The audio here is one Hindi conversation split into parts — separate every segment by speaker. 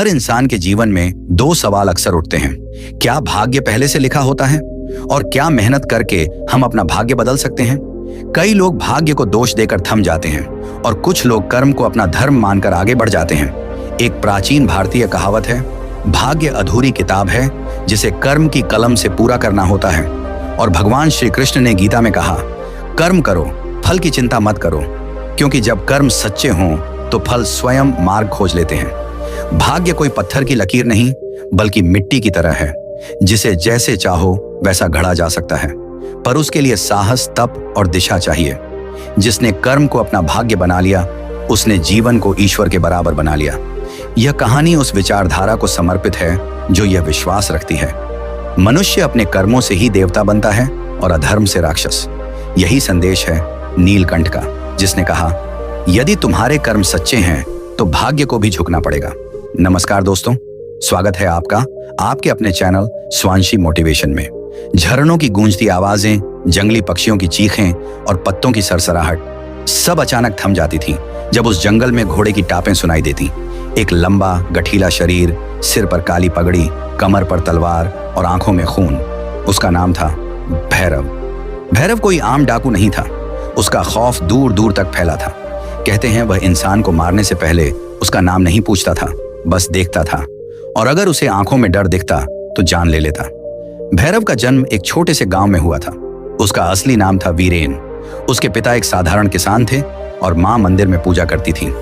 Speaker 1: हर इंसान के जीवन में दो सवाल अक्सर उठते हैं। क्या भाग्य पहले से लिखा होता है और क्या मेहनत करके हम अपना भाग्य बदल सकते हैं? कई लोग भाग्य को दोष देकर थम जाते हैं और कुछ लोग कर्म को अपना धर्म मानकर आगे बढ़ जाते हैं। एक प्राचीन भारतीय कहावत है, भाग्य अधूरी किताब है जिसे कर्म की कलम से पूरा करना होता है। और भगवान श्री कृष्ण ने गीता में कहा, कर्म करो, फल की चिंता मत करो, क्योंकि जब कर्म सच्चे हों तो फल स्वयं मार्ग खोज लेते हैं। भाग्य कोई पत्थर की लकीर नहीं, बल्कि मिट्टी की तरह है, जिसे जैसे चाहो वैसा गढ़ा जा सकता है, पर उसके लिए साहस, तप और दिशा चाहिए। जिसने कर्म को अपना भाग्य बना लिया, उसने जीवन को ईश्वर के बराबर बना लिया। यह कहानी उस विचारधारा को समर्पित है जो यह विश्वास रखती है, मनुष्य अपने कर्मों से ही देवता बनता है और अधर्म से राक्षस। यही संदेश है नीलकंठ का, जिसने कहा, यदि तुम्हारे कर्म सच्चे हैं तो भाग्य को भी झुकना पड़ेगा। नमस्कार दोस्तों, स्वागत है आपका आपके अपने चैनल स्वांशी मोटिवेशन में। झरनों की गूंजती आवाजें, जंगली पक्षियों की चीखें और पत्तों की सरसराहट सब अचानक थम जाती थी जब उस जंगल में घोड़े की टापें सुनाई देती। एक लंबा गठीला शरीर, सिर पर काली पगड़ी, कमर पर तलवार और आंखों में खून। उसका नाम था भैरव। भैरव कोई आम डाकू नहीं था, उसका खौफ दूर दूर तक फैला था। कहते हैं वह इंसान को मारने से पहले उसका नाम नहीं पूछता था, बस देखता था, और अगर उसे आंखों में डर दिखता तो जान ले लेता। भैरव का जन्म एक छोटे से गांव में हुआ था। उसका असली नाम था वीरेन। उसके पिता एक साधारण किसान थे और मां मंदिर में पूजा करती थी।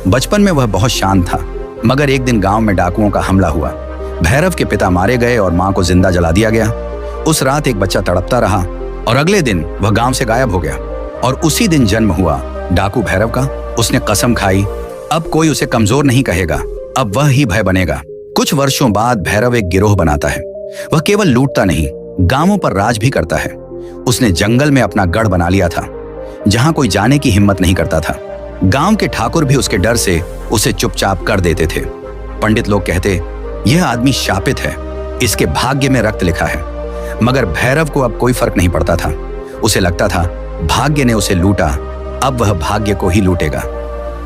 Speaker 1: बचपन में वह बहुत शांत था, मगर एक दिन गांव में डाकुओं का हमला हुआ। भैरव के पिता मारे गए और मां को जिंदा जला दिया गया। उस रात एक बच्चा तड़पता रहा और अगले दिन वह गांव से गायब हो गया। और उसी दिन जन्म हुआ डाकू भैरव का। उसने कसम खाई, अब कोई उसे कमजोर नहीं कहेगा, अब वह ही भय बनेगा। कुछ वर्षों बाद भैरव एक गिरोह बनाता है। वह केवल लूटता नहीं, गांवों पर राज भी करता है। उसने जंगल में अपना गढ़ बना लिया था, जहां कोई जाने की हिम्मत नहीं करता था। गांव के ठाकुर भी उसके डर से उसे चुपचाप कर देते थे। पंडित लोग कहते, यह आदमी शापित है, इसके भाग्य में रक्त लिखा है। मगर भैरव को अब कोई फर्क नहीं पड़ता था। उसे लगता था भाग्य ने उसे लूटा, अब वह भाग्य को ही लूटेगा।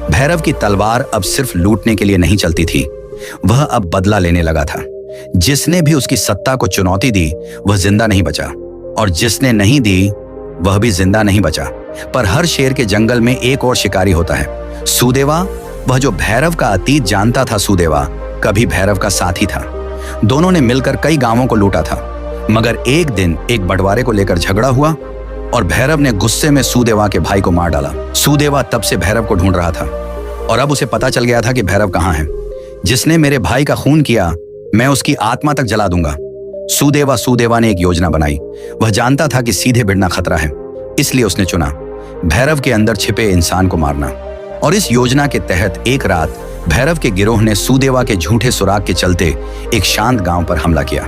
Speaker 1: भैरव की तलवार अब सिर्फ लूटने के लिए नहीं चलती थी, वह अब बदला लेने लगा था। जिसने भी उसकी सत्ता को चुनौती दी वह जिंदा नहीं बचा, और जिसने नहीं दी वह भी जिंदा नहीं बचा। पर हर शेर के जंगल में एक और शिकारी होता है, सूदेवा। वह जो भैरव का अतीत जानता था, सूदेवा कभी भैरव का साथी था। दोनों ने मिलकर कई गांवों को लूटा था। मगर एक दिन एक बंटवारे को लेकर झगड़ा हुआ और भैरव ने गुस्से में सूदेवा के भाई को मार डाला। सूदेवा तब से भैरव को ढूंढ रहा था और अब उसे पता चल गया था कि भैरव कहाँ है। जिसने मेरे भाई का खून किया, मैं उसकी आत्मा तक जला दूंगा। सूदेवा ने एक योजना बनाई। वह जानता था कि सीधे भिड़ना खतरा है, इसलिए उसने चुना भैरव के अंदर छिपे इंसान को मारना। और इस योजना के तहत एक रात भैरव के गिरोह ने सूदेवा के झूठे सुराग के चलते एक शांत गांव पर हमला किया।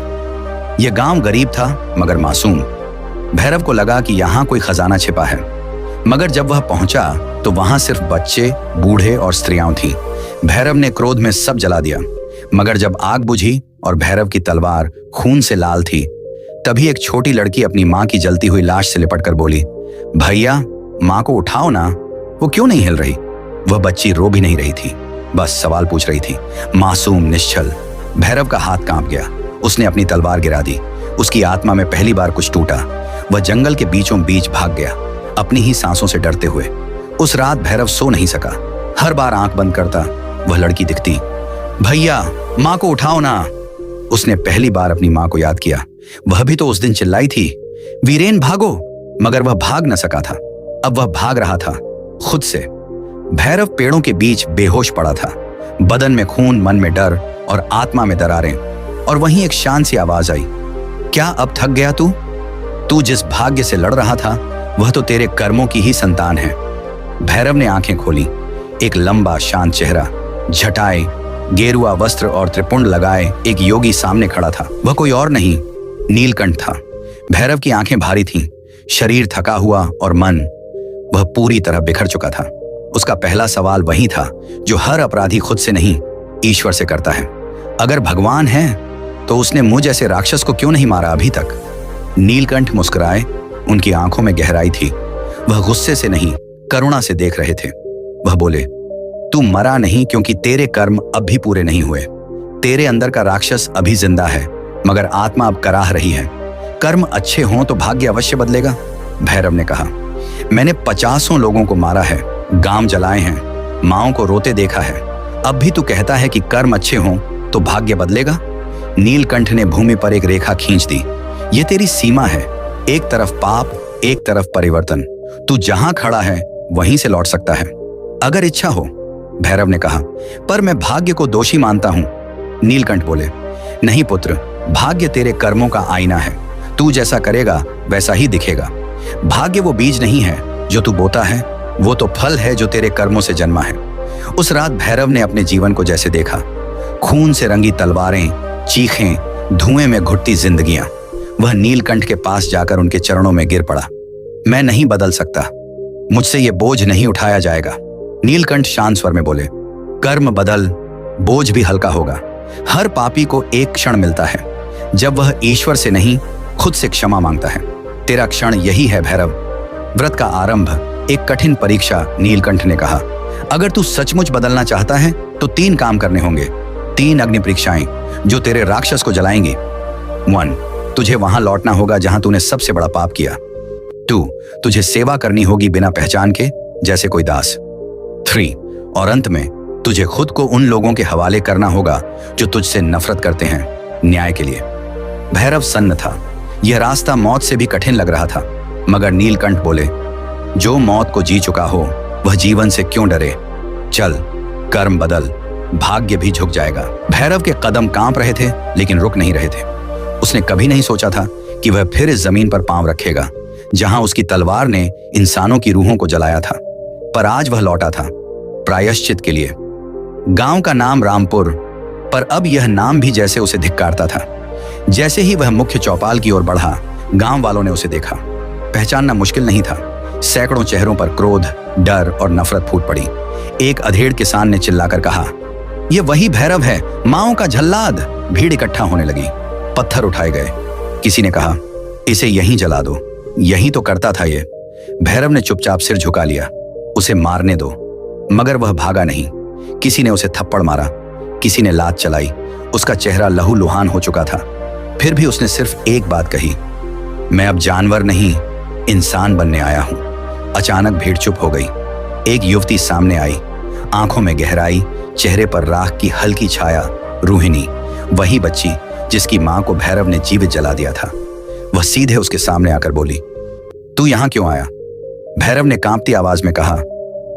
Speaker 1: यह गांव गरीब था मगर मासूम। भैरव को लगा कि यहाँ कोई खजाना छिपा है, मगर जब वह पहुंचा तो वहां सिर्फ बच्चे, बूढ़े और स्त्रियां थीं। भैरव ने क्रोध में सब जला दिया, मगर जब आग बुझी और भैरव की तलवार खून से लाल थी, तभी एक छोटी लड़की अपनी मां की जलती हुई लाश से लिपटकर बोली, भैया मां को उठाओ ना, वो क्यों नहीं हिल रही? वह बच्ची रो भी नहीं रही थी, बस सवाल पूछ रही थी, मासूम, निश्चल। भैरव का हाथ कांप गया। उसने अपनी तलवार गिरा दी। उसकी आत्मा में पहली बार कुछ टूटा। वह जंगल के बीचों बीच भाग गया, अपनी ही सांसों से डरते हुए। उस रात भैरव सो नहीं सका। हर बार आंख बंद करता, वह लड़की दिखती। भैया मां को उठाओ ना। उसने पहली बार अपनी मां को याद किया। वह भी तो उस दिन चिल्लाई थी, वीरेन भागो, मगर वह भाग न सका था। अब वह भाग रहा था खुद से। भैरव पेड़ों के बीच बेहोश पड़ा था, बदन में खून, मन में डर और आत्मा में दरारें। और वहीं एक शांत सी आवाज आई, क्या अब थक गया तू? तू जिस भाग्य से लड़ रहा था वह तो तेरे कर्मों की ही संतान है। भैरव ने आंखें खोली। एक लंबा शांत चेहरा, झटाए, गेरुआ वस्त्र और त्रिपुंड लगाए एक योगी सामने खड़ा था। वह कोई और नहीं, नीलकंठ था। भैरव की आंखें भारी थीं, शरीर थका हुआ और मन वह पूरी तरह बिखर चुका था। उसका पहला सवाल वही था जो हर अपराधी खुद से नहीं, ईश्वर से करता है। अगर भगवान है तो उसने मुझ जैसे राक्षस को क्यों नहीं मारा अभी तक? नीलकंठ मुस्कुराए, उनकी आंखों में गहराई थी। वह गुस्से से नहीं, करुणा से देख रहे थे। वह बोले, तू मरा नहीं क्योंकि तेरे कर्म अब भी पूरे नहीं हुए। तेरे अंदर का राक्षस अभी जिंदा है, मगर आत्मा अब कराह रही है। कर्म अच्छे हों तो भाग्य अवश्य बदलेगा। भैरव ने कहा, मैंने 50 लोगों को मारा है, गांव जलाए हैं, माओं को रोते देखा है। अब भी तू कहता है कि कर्म अच्छे हों तो भाग्य बदलेगा? नीलकंठ ने भूमि पर एक रेखा खींच दी। ये तेरी सीमा है, एक तरफ पाप, एक तरफ परिवर्तन। तू जहां खड़ा है वहीं से लौट सकता है, अगर इच्छा हो। भैरव ने कहा, पर मैं भाग्य को दोषी मानता हूं। नीलकंठ बोले, नहीं पुत्र, भाग्य तेरे कर्मों का आईना है। तू जैसा करेगा वैसा ही दिखेगा। भाग्य वो बीज नहीं है जो तू बोता है, वो तो फल है जो तेरे कर्मों से जन्मा है। उस रात भैरव ने अपने जीवन को जैसे देखा, खून से रंगी तलवारें, चीखें, धुएं में घुटती जिंदगियां। वह नीलकंठ के पास जाकर उनके चरणों में गिर पड़ा। मैं नहीं बदल सकता, मुझसे ये बोझ नहीं उठाया जाएगा। नीलकंठ शांत स्वर में बोले, कर्म बदल, बोझ भी हल्का होगा। हर पापी को एक क्षण मिलता है जब वह ईश्वर से नहीं, खुद से क्षमा मांगता है। तेरा क्षण यही है भैरव। व्रत का आरंभ एक कठिन परीक्षा। नीलकंठ ने कहा, अगर तू सचमुच बदलना चाहता है तो 3 काम करने होंगे, 3 अग्नि परीक्षाएं जो तेरे राक्षस को जलाएंगी। 1, तुझे वहां लौटना होगा जहां तूने सबसे बड़ा पाप किया। 2, तुझे सेवा करनी होगी बिना पहचान के, जैसे कोई दास। 3, और अंत में तुझे खुद को उन लोगों के हवाले करना होगा जो तुझसे नफरत करते हैं, न्याय के लिए। भैरव सन्न था। यह रास्ता मौत से भी कठिन लग रहा था, मगर नीलकंठ बोले, जो मौत को जी चुका हो वह जीवन से क्यों डरे? चल, कर्म बदल, भाग्य भी झुक जाएगा। भैरव के कदम कांप रहे थे लेकिन रुक नहीं रहे थे। उसने कभी नहीं सोचा था कि वह फिर इस जमीन पर पांव रखेगा जहां उसकी तलवार ने इंसानों की रूहों को जलाया था। पर आज वह लौटा था प्रायश्चित के लिए। गांव का नाम रामपुर, पर अब यह नाम भी जैसे उसे धिक्कारता था। जैसे ही वह मुख्य चौपाल की ओर बढ़ा, गांव वालों ने उसे देखा। पहचानना मुश्किल नहीं था। सैकड़ों चेहरों पर क्रोध, डर और नफरत फूट पड़ी। एक अधेड़ किसान ने चिल्लाकर कहा, यह वही भैरव है, माओं का जल्लाद। भीड़ इकट्ठा होने लगी, पत्थर उठाए गए। किसी ने कहा, इसे यहीं जला दो, यही तो करता था ये। भैरव ने चुपचाप सिर झुका लिया, उसे मारने दो। मगर वह भागा नहीं। किसी ने उसे थप्पड़ मारा, किसी ने लात चलाई। उसका चेहरा लहूलुहान हो चुका था। फिर भी उसने सिर्फ एक बात कही, मैं अब जानवर नहीं, इंसान बनने आया हूं। अचानक भीड़ चुप हो गई। एक युवती सामने आई, आंखों में गहराई, चेहरे पर राख की हल्की छाया। रूहिणी, वही बच्ची जिसकी मां को भैरव ने जीवित जला दिया था। वह सीधे उसके सामने आकर बोली, तू यहां क्यों आया? भैरव ने कांपती आवाज में कहा,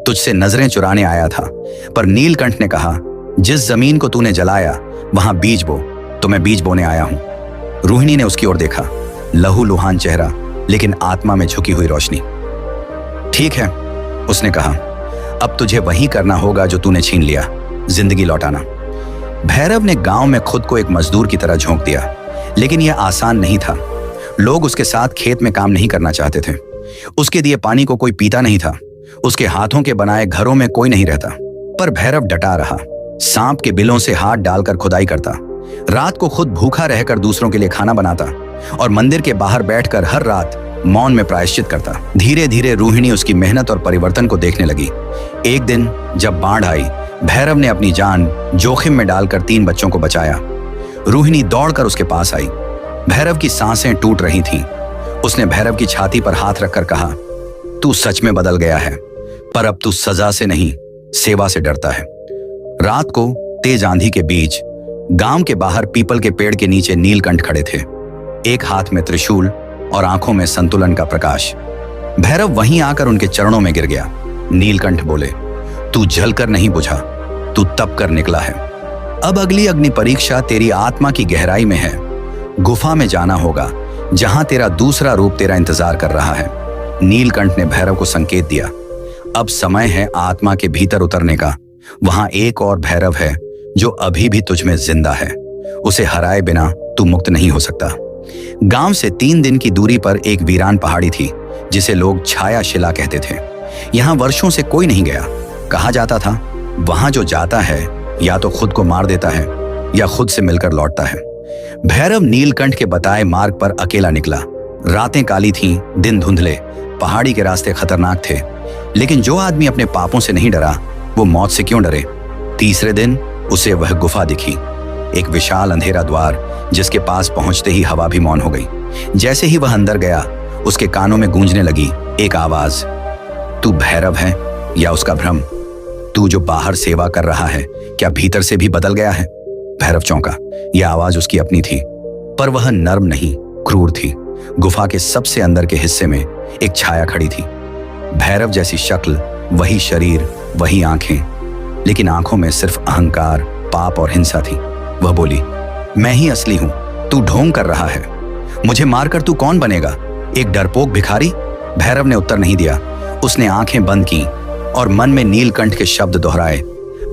Speaker 1: तुझसे नजरें चुराने आया था। पर नीलकंठ ने कहा, जिस जमीन को तूने जलाया वहां बीज बो, तो मैं बीज बोने आया हूं। रूहिणी ने उसकी ओर देखा, लहूलुहान चेहरा, लेकिन आत्मा में झुकी हुई रोशनी। ठीक है, उसने कहा, अब तुझे वही करना होगा जो तूने छीन लिया, जिंदगी लौटाना। भैरव ने गांव में खुद को एक मजदूर की तरह झोंक दिया, लेकिन यह आसान नहीं था। लोग उसके साथ खेत में काम नहीं करना चाहते थे। उसके दिए पानी को कोई पीता नहीं था। उसके हाथों के बनाए घरों में कोई नहीं रहता। पर भैरव डटा रहा। सांप के बिलों से हाथ डालकर खुदाई करता, रात को खुद भूखा रहकर दूसरों के लिए खाना बनाता और मंदिर के बाहर बैठकर हर रात मौन में प्रायश्चित करता। धीरे धीरे रूहिणी उसकी मेहनत और परिवर्तन को देखने लगी। एक दिन जब बाढ़ आई, भैरव ने अपनी जान जोखिम में डालकर 3 बच्चों को बचाया। रूहिणी दौड़कर उसके पास आई। भैरव की सांसें टूट रही थीं। उसने भैरव की छाती पर हाथ रखकर कहा, तू सच में बदल गया है, पर अब तू सजा से नहीं, सेवा से डरता है। रात को तेज आंधी के बीच गांव के बाहर पीपल के पेड़ के नीचे नीलकंठ खड़े थे, एक हाथ में त्रिशूल और आंखों में संतुलन का प्रकाश। भैरव वहीं आकर उनके चरणों में गिर गया। नीलकंठ बोले, तू जलकर नहीं बुझा, तू तप कर निकला है। अब अगली अग्नि परीक्षा तेरी आत्मा की गहराई में है। गुफा में जाना होगा जहां तेरा दूसरा रूप तेरा इंतजार कर रहा है। नीलकंठ ने भैरव को संकेत दिया, अब समय है आत्मा के भीतर उतरने का। वहां एक और भैरव है जो अभी भी तुझ में जिंदा है। उसे हराए बिना तू मुक्त नहीं हो सकता। गांव से 3 दिन की दूरी पर एक वीरान पहाड़ी थी जिसे लोग छाया शिला कहते थे। यहां वर्षों से कोई नहीं गया। कहा जाता था, वहां जो जाता है या तो खुद को मार देता है या खुद से मिलकर लौटता है। भैरव नीलकंठ के बताए मार्ग पर अकेला निकला। रातें काली थीं, दिन धुंधले, पहाड़ी के रास्ते खतरनाक थे। लेकिन जो आदमी अपने पापों से नहीं डरा, वो मौत से क्यों डरे? तीसरे दिन उसे वह गुफा दिखी। एक विशाल अंधेरा द्वार जिसके पास पहुंचते ही हवा भी मौन हो गई। जैसे ही वह अंदर गया, उसके कानों में गूंजने लगी एक आवाज, तू भैरव है या उसका भ्रम? तू जो बाहर सेवा कर रहा है, क्या भीतर से भी बदल गया है? भैरव चौंका। यह आवाज उसकी अपनी थी, पर वह नर्म नहीं, क्रूर थी। गुफा के सबसे अंदर के हिस्से में एक छाया खड़ी थी। भैरव जैसी शक्ल, वही शरीर, वही आंखें, लेकिन आंखों में सिर्फ अहंकार, पाप और हिंसा थी। वह बोली, मैं ही असली हूं, तू ढोंग कर रहा है। मुझे मारकर तू कौन बनेगा? एक डरपोक भिखारी? भैरव ने उत्तर नहीं दिया। उसने आंखें बंद की और मन में नीलकंठ के शब्द दोहराए,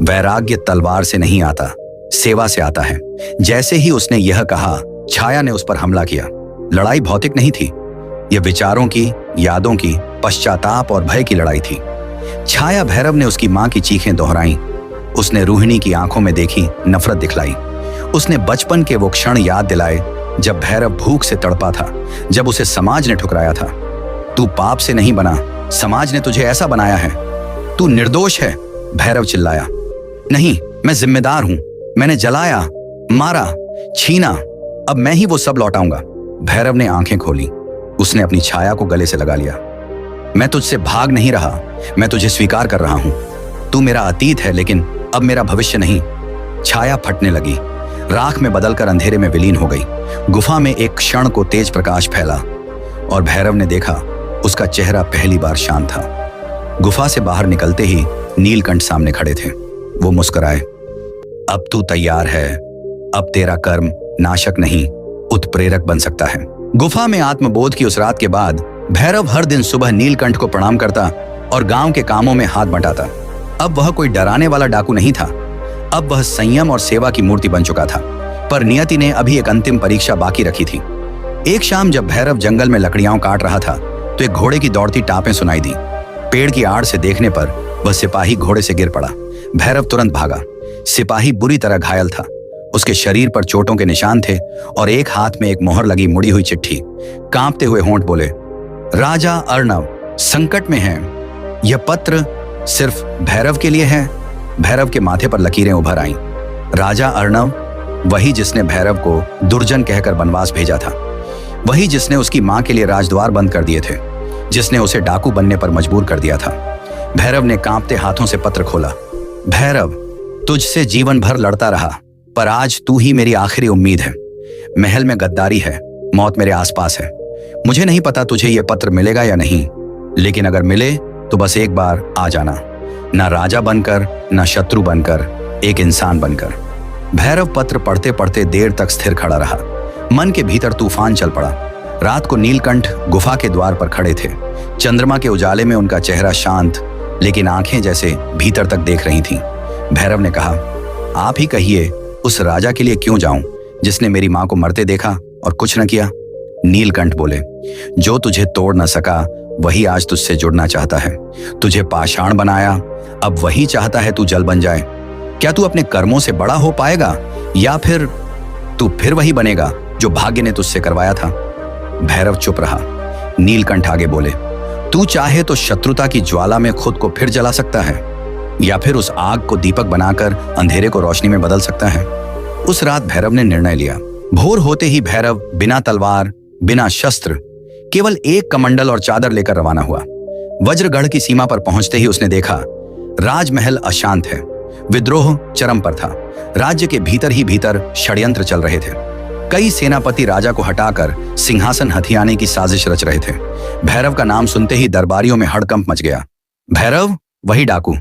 Speaker 1: वैराग्य तलवार से नहीं आता, सेवा से आता है। जैसे ही उसने यह कहा, छाया ने उस पर हमला किया। लड़ाई भौतिक नहीं थी, यह विचारों की, यादों की, पश्चाताप और भय की लड़ाई थी। छाया भैरव ने उसकी मां की चीखें दोहराई। उसने रूहिणी की आंखों में देखी नफरत दिखलाई। उसने बचपन के वो क्षण याद दिलाए जब भैरव भूख से तड़पा था, जब उसे समाज ने ठुकराया था। तू पाप से नहीं बना, समाज ने तुझे ऐसा बनाया है। तू निर्दोष है, भैरव चिल्लाया। नहीं, मैं जिम्मेदार हूं। मैंने जलाया, मारा, छीना, अब मैं ही वो सब लौटाऊंगा। भैरव ने आंखें खोली। उसने अपनी छाया को गले से लगा लिया। मैं तुझसे भाग नहीं रहा, मैं तुझे स्वीकार कर रहा हूं। तू मेरा अतीत है, लेकिन अब मेरा भविष्य नहीं। छाया फटने लगी, राख में बदलकर अंधेरे में विलीन हो गई। गुफा में एक क्षण को तेज प्रकाश फैला और भैरव ने देखा, उसका चेहरा पहली बार शांत था। गुफा से बाहर निकलते ही नीलकंठ सामने खड़े थे। वो मुस्कुराए। अब तू तैयार है, अब तेरा कर्म नाशक नहीं, उत्प्रेरक बन सकता है। गुफा में आत्मबोध की उस रात के बाद भैरव हर दिन सुबह नीलकंठ को प्रणाम करता और गांव के कामों में हाथ बंटाता। अब वह कोई डराने वाला डाकू नहीं था, अब वह संयम और सेवा की मूर्ति बन चुका था। पर नियति ने अभी एक अंतिम परीक्षा बाकी रखी थी। एक शाम जब भैरव जंगल में लकड़ियां काट रहा था, तो एक घोड़े की दौड़ती टापें सुनाई दी। पेड़ की आड़ से देखने पर वह सिपाही घोड़े से गिर पड़ा। भैरव तुरंत भागा। सिपाही बुरी तरह घायल था। उसके शरीर पर चोटों के निशान थे और एक हाथ में एक मोहर लगी मुड़ी हुई चिट्ठी। कांपते हुए होंठ बोले, राजा अर्णव संकट में है। यह पत्र सिर्फ भैरव के लिए है। भैरव के माथे पर लकीरें उभर आईं। राजा अर्णव, वही जिसने भैरव को दुर्जन कहकर वनवास भेजा था, वही जिसने उसकी मां के लिए राजद्वार बंद कर दिए थे, जिसने उसे डाकू बनने पर मजबूर कर दिया था। भैरव ने कांपते हाथों से पत्र खोला। भैरव, तुझसे जीवन भर लड़ता रहा, पर आज तू ही मेरी आखिरी उम्मीद है। महल में गद्दारी है, मौत मेरे आसपास है। मुझे नहीं पता तुझे यह पत्र मिलेगा या नहीं, लेकिन अगर मिले तो बस एक बार आ जाना, ना राजा बनकर, ना शत्रु बनकर, एक इंसान बनकर। भैरव पत्र पढ़ते पढ़ते देर तक स्थिर खड़ा रहा। मन के भीतर तूफान चल पड़ा। रात को नीलकंठ गुफा के द्वार पर खड़े थे। चंद्रमा के उजाले में उनका चेहरा शांत, लेकिन आंखें जैसे भीतर तक देख रही थीं। भैरव ने कहा, आप ही कहिए, उस राजा के लिए क्यों जाऊं जिसने मेरी मां को मरते देखा और कुछ न किया? नीलकंठ बोले, जो तुझे तोड़ न सका वही आज तुझसे जुड़ना चाहता है। तुझे पाषाण बनाया, अब वही चाहता है तू जल बन जाए। क्या तू अपने कर्मों से बड़ा हो पाएगा, या फिर तू फिर वही बनेगा जो भाग्य ने तुझसे करवाया था? भैरव चुप रहा। नीलकंठ आगे बोले, तू चाहे तो शत्रुता की ज्वाला में खुद को फिर जला सकता है, या फिर उस आग को दीपक बनाकर अंधेरे को रोशनी में बदल सकता है। उस रात भैरव ने निर्णय लिया। भोर होते ही भैरव बिना तलवार, बिना शस्त्र, केवल एक कमंडल और चादर लेकर रवाना हुआ। वज्रगढ़ की सीमा पर पहुंचते ही उसने देखा, राजमहल अशांत है। विद्रोह चरम पर था। राज्य के भीतर ही भीतर षड्यंत्र चल रहे थे। कई सेनापति राजा को हटाकर सिंहासन हथियाने की साजिश रच रहे थे। भैरव का नाम सुनते ही दरबारियों में हड़कंप मच गया। भैरव, वही डाकू,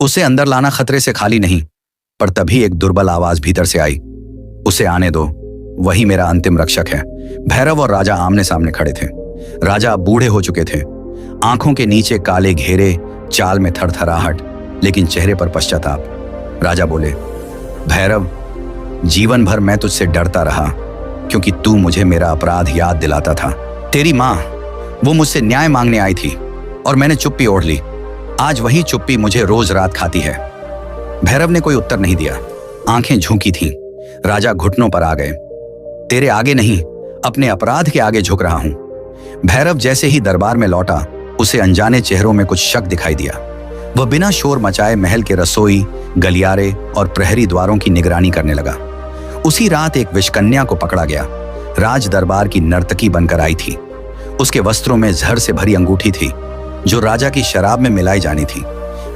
Speaker 1: उसे अंदर लाना खतरे से खाली नहीं। पर तभी एक दुर्बल आवाज भीतर से आई, उसे आने दो, वही मेरा अंतिम रक्षक है। भैरव और राजा आमने सामने खड़े थे। राजा बूढ़े हो चुके थे, आंखों के नीचे काले घेरे, चाल में थरथराहट, लेकिन चेहरे पर पश्चाताप। राजा बोले, भैरव, जीवन भर मैं तुझसे डरता रहा, क्योंकि तू मुझे मेरा अपराध याद दिलाता था। तेरी मां, वो मुझसे न्याय मांगने आई थी और मैंने चुप्पी ओढ़ ली। आज वही चुप्पी मुझे रोज रात खाती है। भैरव ने कोई उत्तर नहीं दिया। आंखें झुकी थीं। राजा घुटनों पर आ गए। तेरे आगे नहीं, अपने अपराध के आगे झुक रहा हूं। भैरव जैसे ही दरबार में लौटा, उसे अनजाने चेहरों में कुछ शक दिखाई दिया। वह बिना शोर मचाए महल के रसोई, गलियारे और प्रहरी द्वारों की निगरानी करने लगा। उसी रात एक विषकन्या को पकड़ा गया। राज दरबार की नर्तकी बनकर आई थी। उसके वस्त्रों में जहर से भरी अंगूठी थी जो राजा की शराब में मिलाई जानी थी।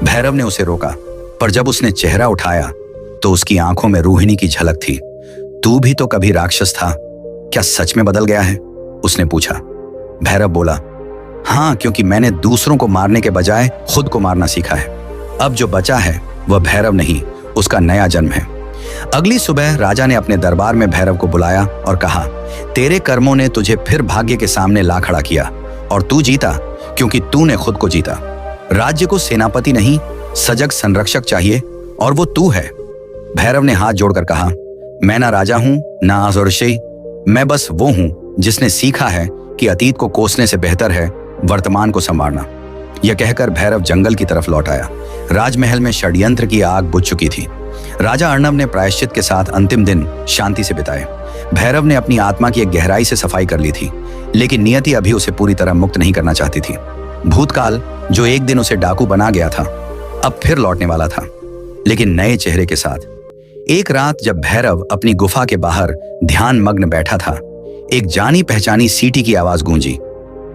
Speaker 1: भैरव ने उसे रोका, पर जब उसने चेहरा उठाया तो उसकी आंखों में रूहिणी की झलक थी। तू भी तो कभी राक्षस था, क्या सच में बदल गया है? उसने पूछा। भैरव बोला, हाँ, क्योंकि मैंने दूसरों को मारने के बजाय खुद को मारना सीखा है। अब जो बचा है वह भैरव नहीं, उसका नया जन्म है। अगली सुबह राजा ने अपने दरबार में भैरव को बुलाया और कहा, तेरे कर्मों ने तुझे फिर भाग्य के सामने ला खड़ा किया और तू जीता क्योंकि तूने खुद को जीता। राज्य को सेनापति नहीं, सजग संरक्षक चाहिए और वो तू है। भैरव ने हाथ जोड़कर कहा, मैं ना राजा हूं ना आज़ुर्षेय, मैं बस वो हूं जिसने सीखा है कि अतीत को कोसने से बेहतर है वर्तमान को संवारना। यह कहकर भैरव जंगल की तरफ लौट आया। राजमहल में षड्यंत्र की आग बुझ चुकी थी। राजा अर्णव ने प्रायश्चित के साथ अंतिम दिन शांति से बिताए। भैरव ने अपनी आत्मा की एक गहराई से सफाई कर ली थी, लेकिन नियति अभी उसे पूरी तरह मुक्त नहीं करना चाहती थी। भूतकाल जो एक दिन उसे डाकू बना गया था, अब फिर लौटने वाला था, लेकिन नए चेहरे के साथ। एक रात जब भैरव अपनी गुफा के बाहर ध्यान मग्न बैठा था, एक जानी पहचानी सीटी की आवाज गूंजी।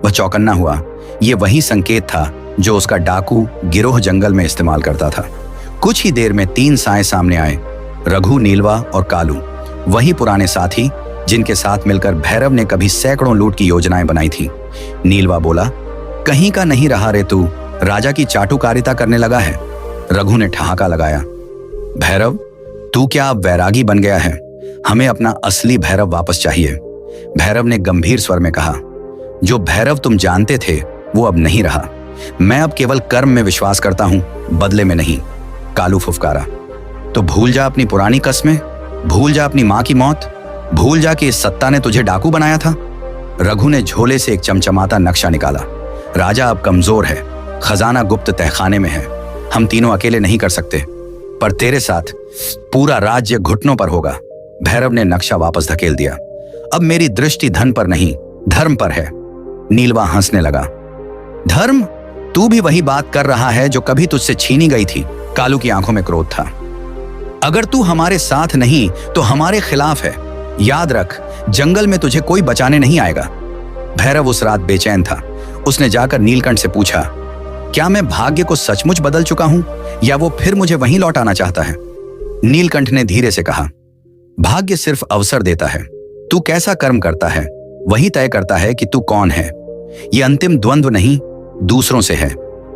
Speaker 1: वह चौकन्ना हुआ। यह वही संकेत था जो उसका डाकू गिरोह जंगल में इस्तेमाल करता था। कुछ ही देर में 3 साएं सामने आए, रघु, नीलवा और कालू, वही पुराने साथी जिनके साथ मिलकर भैरव ने कभी सैकड़ों लूट की योजनाएं बनाई थी। नीलवा बोला, कहीं का नहीं रहा रे तू, राजा की चाटुकारिता करने लगा है। रघु ने ठहाका लगाया, भैरव तू क्या अब वैरागी बन गया है? हमें अपना असली भैरव वापस चाहिए। भैरव ने गंभीर स्वर में कहा, जो भैरव तुम जानते थे वो अब नहीं रहा। मैं अब केवल कर्म में विश्वास करता हूं, बदले में नहीं। कालू फुफकारा, तो भूल जा अपनी पुरानी कस्में, भूल जा अपनी मां की मौत, भूल जा कि इस सत्ता ने तुझे डाकू बनाया था। रघु ने झोले से एक चमचमाता नक्शा निकाला। राजा अब कमजोर है, खजाना गुप्त तहखाने में है, हम तीनों अकेले नहीं कर सकते, पर तेरे साथ पूरा राज्य घुटनों पर होगा। भैरव ने नक्शा वापस धकेल दिया। अब मेरी दृष्टि धन पर नहीं, धर्म पर है। नीलवा हंसने लगा, धर्म? तू भी वही बात कर रहा है जो कभी तुझसे छीनी गई थी। कालू की आंखों में क्रोध था। अगर तू हमारे साथ नहीं तो हमारे खिलाफ है। याद रख, जंगल में तुझे कोई बचाने नहीं आएगा। भैरव उस रात बेचैन था। उसने जाकर नीलकंठ से पूछा, क्या मैं भाग्य को सचमुच बदल चुका हूं या वो फिर मुझे वहीं लौटाना चाहता है? नीलकंठ ने धीरे से कहा, भाग्य सिर्फ अवसर देता है। तू कैसा कर्म करता है वही तय करता है कि तू कौन है। ये अंतिम द्वंद्व नहीं, दूसरों से है,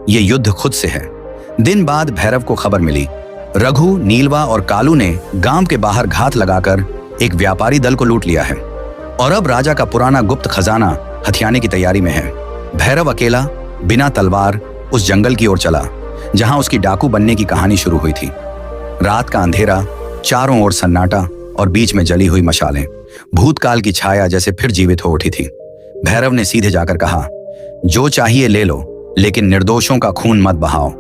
Speaker 1: ये युद्ध खुद से है। दिन बाद भैरव को खबर मिली, रघु, नीलवा और कालू ने गांव के बाहर घात लगाकर एक व्यापारी दल को लूट लिया है और अब राजा का पुराना गुप्त खजाना हथियाने की तैयारी में है। भैरव अकेला बिना तलवार उस जंगल की ओर चला जहां उसकी डाकू बनने की कहानी शुरू हुई थी। रात का अंधेरा, चारों ओर सन्नाटा और बीच में जली हुई मशालें, भूतकाल की छाया जैसे फिर जीवित हो उठी थी। भैरव ने सीधे जाकर कहा, जो चाहिए ले लो, लेकिन निर्दोषों का खून मत बहाओ।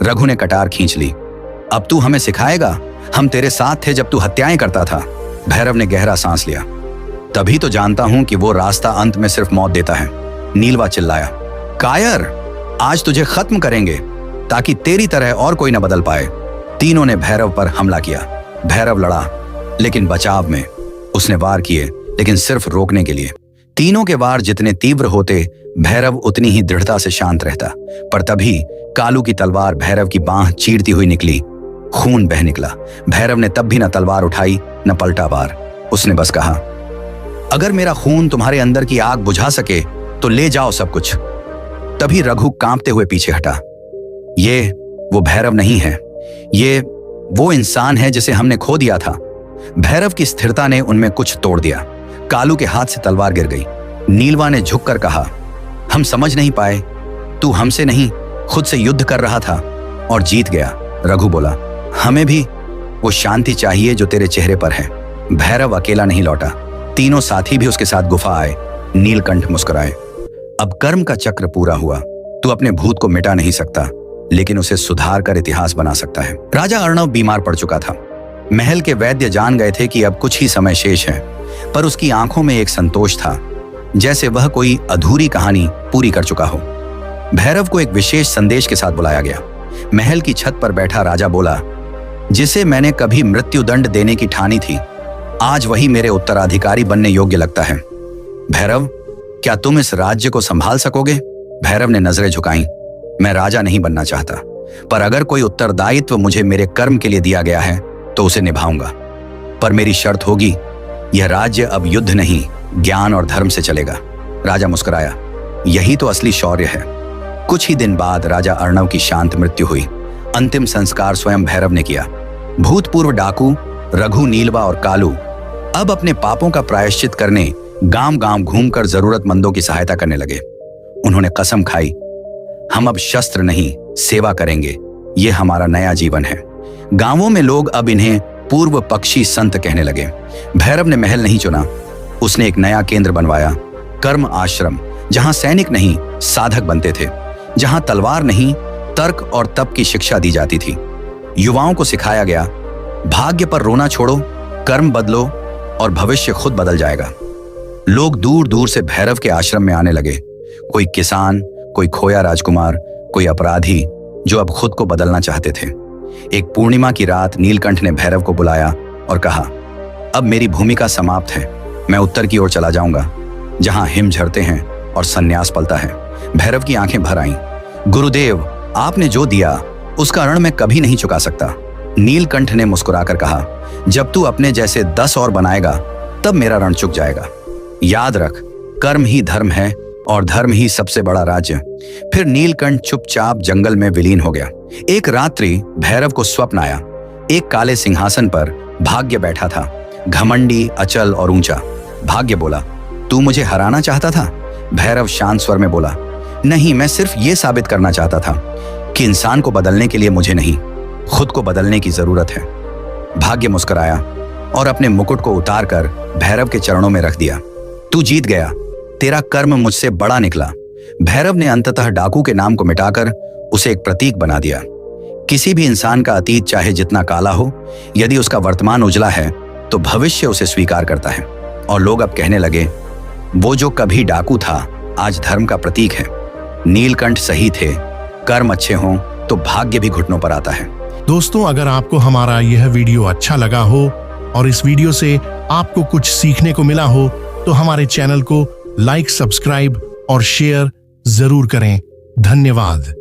Speaker 1: रघु ने कटार खींच ली, अब तू हमें सिखाएगा? हम तेरे साथ थे जब तू हत्याएं करता था। भैरव ने गहरा सांस लिया, तभी तो जानता हूं कि वो रास्ता अंत में सिर्फ मौत देता है। नीलवा चिल्लाया, कायर, आज तुझे खत्म करेंगे ताकि तेरी तरह और कोई न बदल पाए। तीनों ने भैरव पर हमला किया। भैरव लड़ा, लेकिन बचाव में। उसने वार किए, लेकिन सिर्फ रोकने के लिए। तीनों के वार जितने तीव्र होते, भैरव उतनी ही दृढ़ता से शांत रहता। पर तभी कालू की तलवार भैरव की बांह चीरती हुई निकली। खून बह निकला। भैरव ने तब भी न तलवार उठाई न पलटा वार। उसने बस कहा, अगर मेरा खून तुम्हारे अंदर की आग बुझा सके तो ले जाओ सब कुछ। तभी रघु कांपते हुए पीछे हटा। ये वो भैरव नहीं है, ये वो इंसान है जिसे हमने खो दिया था। भैरव की स्थिरता ने उनमें कुछ तोड़ दिया। कालू के हाथ से तलवार गिर गई। नीलवा ने झुककर कहा, हम समझ नहीं पाए, तू हमसे नहीं खुद से युद्ध कर रहा था और जीत गया। रघु बोला, हमें भी वो शांति चाहिए जो तेरे चेहरे पर है। भैरव अकेला नहीं लौटा, तीनों साथी भी उसके साथ गुफा आए। नीलकंठ मुस्कुराए, अब कर्म का चक्र पूरा हुआ। तू अपने भूत को मिटा नहीं सकता, लेकिन उसे सुधार कर इतिहास बना सकता है। राजा अर्णव बीमार पड़ चुका था। महल के वैद्य जान गए थे कि अब कुछ ही समय शेष है, पर उसकी आंखों में एक संतोष था, जैसे वह कोई अधूरी कहानी पूरी कर चुका हो। भैरव को एक विशेष संदेश के साथ बुलाया गया। महल की छत पर बैठा राजा बोला, जिसे मैंने कभी मृत्युदंड देने की ठानी थी, आज वही मेरे उत्तराधिकारी बनने योग्य लगता है। भैरव, क्या तुम इस राज्य को संभाल सकोगे? भैरव ने नजरें झुकाईं। मैं राजा नहीं बनना चाहता, पर अगर कोई उत्तरदायित्व मुझे मेरे कर्म के लिए दिया गया है तो उसे निभाऊंगा। पर मेरी शर्त होगी, यह राज्य अब युद्ध नहीं, ज्ञान और धर्म से चलेगा। राजा मुस्कुराया। यही तो असली शौर्य है। कुछ ही दिन बाद राजा अर्णव की शांत मृत्यु हुई। अंतिम संस्कार स्वयं भैरव ने किया। भूतपूर्व डाकू रघु, नीलवा और कालू अब अपने पापों का प्रायश्चित करने गांव गांव घूमकर जरूरतमंदों की सहायता करने लगे। उन्होंने कसम खाई, हम अब शस्त्र नहीं, सेवा करेंगे। ये हमारा नया जीवन है। गांवों में लोग अब इन्हें पूर्व पक्षी संत कहने लगे। भैरव ने महल नहीं चुना, उसने एक नया केंद्र बनवाया, कर्म आश्रम, जहां सैनिक नहीं साधक बनते थे, जहां तलवार नहीं तर्क और तप की शिक्षा दी जाती थी। युवाओं को सिखाया गया, भाग्य पर रोना छोड़ो, कर्म बदलो और भविष्य खुद बदल जाएगा। लोग दूर दूर से भैरव के आश्रम में आने लगे। कोई किसान, कोई खोया राजकुमार, कोई अपराधी जो अब खुद को बदलना चाहते थे। एक पूर्णिमा की रात नीलकंठ ने भैरव को बुलाया और कहा, अब मेरी भूमिका समाप्त है। मैं उत्तर की ओर चला जाऊंगा, जहां हिम झरते हैं और सन्यास पलता है। भैरव की आंखें भर आईं। गुरुदेव, आपने जो दिया उसका ऋण मैं कभी नहीं चुका सकता। नीलकंठ ने मुस्कुराकर कहा, जब तू अपने जैसे 10 और बनाएगा तब मेरा ऋण चुक जाएगा। याद रख, कर्म ही धर्म है और धर्म ही सबसे बड़ा राज्य। फिर नीलकंठ चुपचाप जंगल में विलीन हो गया। एक रात्रि भैरव को स्वप्न आया। एक काले सिंहासन पर भाग्य बैठा था, घमंडी, अचल और ऊंचा। भाग्य बोला, तू मुझे हराना चाहता था? भैरव शांत स्वर में बोला, नहीं, मैं सिर्फ ये साबित करना चाहता था कि इंसान को बदलने के लिए मुझे नहीं, खुद को बदलने की जरूरत है। भाग्य मुस्कुराया और अपने मुकुट को उतारकर भैरव के चरणों में रख दिया। तू जीत गया, तेरा कर्म मुझसे बड़ा निकला। भैरव ने अंततः डाकू के नाम को मिटाकर उसे एक प्रतीक बना दिया। किसी भी इंसान का अतीत चाहे जितना काला हो, यदि उसका वर्तमान उजला है तो भविष्य उसे स्वीकार करता है। और लोग अब कहने लगे, वो जो कभी डाकू था आज धर्म का प्रतीक है। नीलकंठ सही थे, कर्म अच्छे हों तो भाग्य भी घुटनों पर आता है।
Speaker 2: दोस्तों, अगर आपको हमारा यह वीडियो अच्छा लगा हो और इस वीडियो से आपको कुछ सीखने को मिला हो तो हमारे चैनल को लाइक, सब्सक्राइब और शेयर जरूर करें। धन्यवाद।